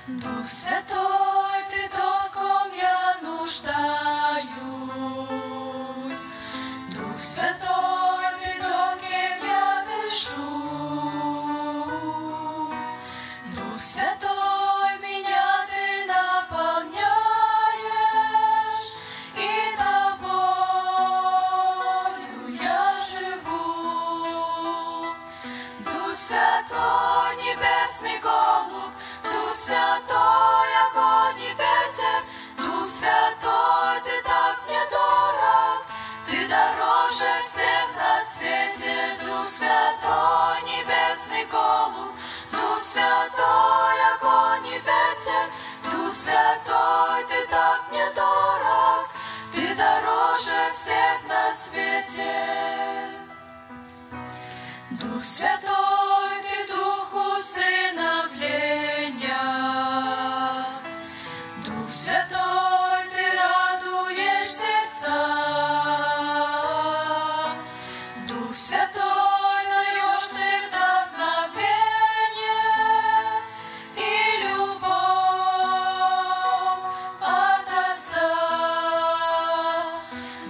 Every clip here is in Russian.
Дух Святой, Ты тот, в ком я нуждаюсь. Дух Святой, Ты тот, кем я дышу. Дух Святой, меня Ты наполняешь, и Тобою я живу. Дух Святой, небесный голубь, Дух Святой, огонь и ветер, Дух Святой, Ты так мне дорог, Ты дороже всех на свете. Дух Святой, небесный голубь, Дух Святой, огонь и ветер, Дух Святой, Ты так мне дорог, Ты дороже всех на свете. Дух Святой, Ты дух усыновления, Дух Святой, Ты радуешь сердца, Дух Святой, даешь Ты вдохновение и любовь от Отца.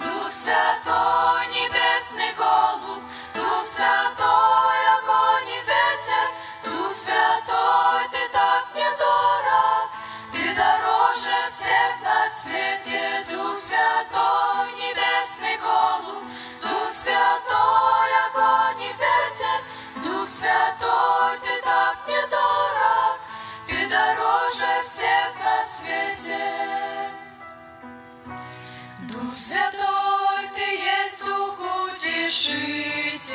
Дух Святой, небесный голубь, Дух Святой, огонь и ветер, Дух Святой, Ты так мне дорог, Ты дороже всех на свете. Дух Святой, небесный голубь, Дух Святой, огонь и ветер, Дух Святой, Ты так мне дорог, Ты дороже всех на свете. Дух Святой, Ты есть Дух утешитель,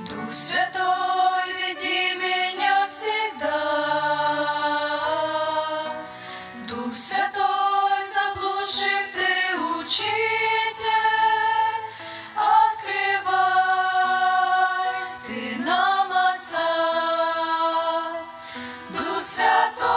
Дух Святой, веди меня всегда. Дух Святой, заблудших Ты учитель, открывай Ты нам Отца. Дух Святой,